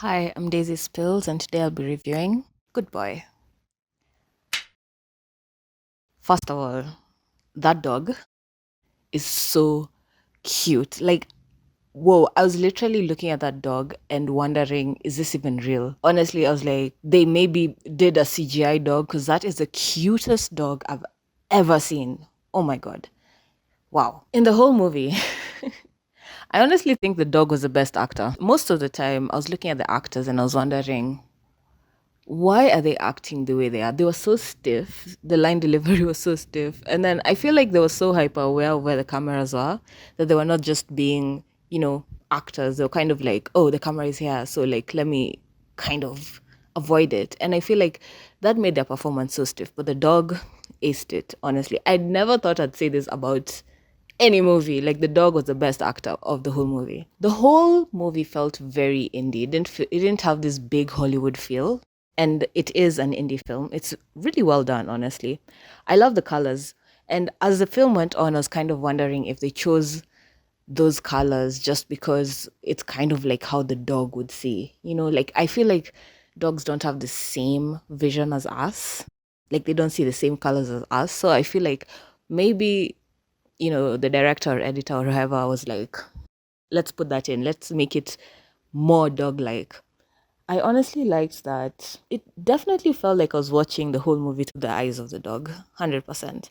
Hi, I'm Daisy Spills, and today I'll be reviewing Good Boy. First of all, that dog is so cute. Like, whoa, I was literally looking at that dog and wondering, is this even real? Honestly, I was like, they maybe did a CGI dog because that is the cutest dog I've ever seen. Oh my God. Wow. In the whole movie, I honestly think the dog was the best actor. Most of the time, I was looking at the actors and I was wondering, why are they acting the way they are? They were so stiff. The line delivery was so stiff. And then I feel like they were so hyper aware of where the cameras are that they were not just being, actors. They were kind of like, oh, the camera is here. So, like, let me kind of avoid it. And I feel like that made their performance so stiff. But the dog aced it, honestly. I never thought I'd say this about any movie. Like, the dog was the best actor of the whole movie. The whole movie felt very indie. It didn't have this big Hollywood feel, and it is an indie film. It's really well done, honestly. I love the colors. And as the film went on, I was kind of wondering if they chose those colors just because it's kind of like how the dog would see. Like I feel like dogs don't have the same vision as us. Like they don't see the same colors as us. So I feel like maybe, the director or editor or whoever was like, let's put that in. Let's make it more dog like. I honestly liked that. It definitely felt like I was watching the whole movie through the eyes of the dog, 100%.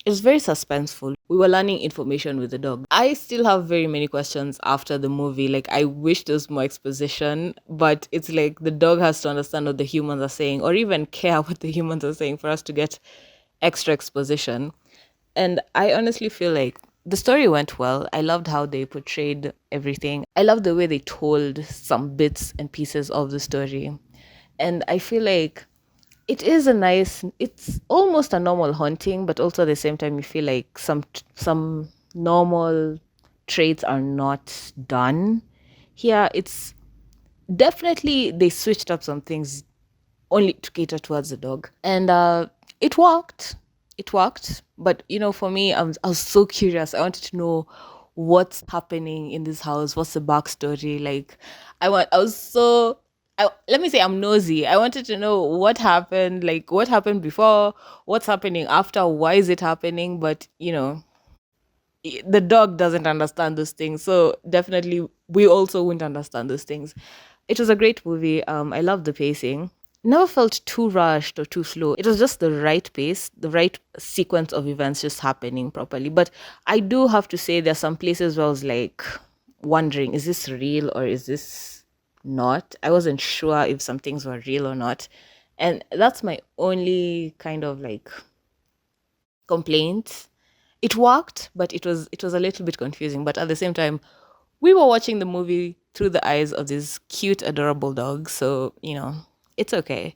It's very suspenseful. We were learning information with the dog. I still have very many questions after the movie. Like, I wish there was more exposition, but it's like the dog has to understand what the humans are saying or even care what the humans are saying for us to get extra exposition. And I honestly feel like the story went well. I loved how they portrayed everything. I love the way they told some bits and pieces of the story. And I feel like it's almost a normal haunting, but also at the same time, you feel like some normal traits are not done. Here, it's definitely they switched up some things only to cater towards the dog. And it worked. It worked. But, for me, I was so curious. I wanted to know what's happening in this house. What's the backstory? Like, I was so, let me say I'm nosy. I wanted to know what happened, like, what happened before, what's happening after, why is it happening? But, the dog doesn't understand those things. So definitely we also wouldn't understand those things. It was a great movie. I loved the pacing. Never felt too rushed or too slow. It was just the right pace, the right sequence of events just happening properly. But I do have to say there's some places where I was like wondering, is this real or is this not? I wasn't sure if some things were real or not. And that's my only kind of like complaint. It worked, but it was a little bit confusing. But at the same time, we were watching the movie through the eyes of this cute, adorable dog, so it's okay.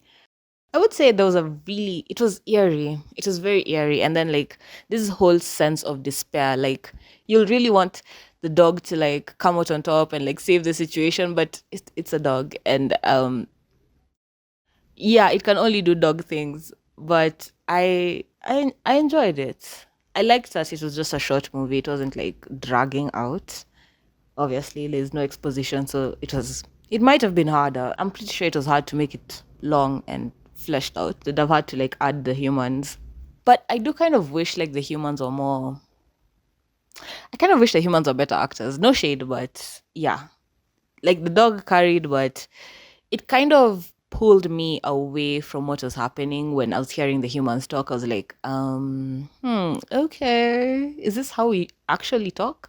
I would say there was it was eerie. It was very eerie, and then like this whole sense of despair. Like you'll really want the dog to like come out on top and like save the situation, but it's a dog, and yeah, it can only do dog things. But I enjoyed it. I liked that it was just a short movie. It wasn't like dragging out. Obviously, there's no exposition, so it might have been harder. I'm pretty sure it was hard to make it long and fleshed out. They'd have had to like add the humans. But I do kind of wish like the humans were more I kind of wish the humans were better actors. No shade, but yeah. Like the dog carried, but it kind of pulled me away from what was happening when I was hearing the humans talk. I was like, okay, is this how we actually talk?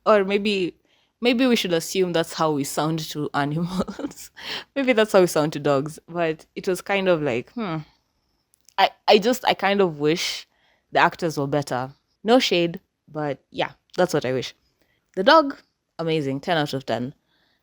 Or maybe we should assume that's how we sound to animals. Maybe that's how we sound to dogs. But it was kind of like, I kind of wish the actors were better. No shade, but yeah, that's what I wish. The dog, amazing, 10 out of 10.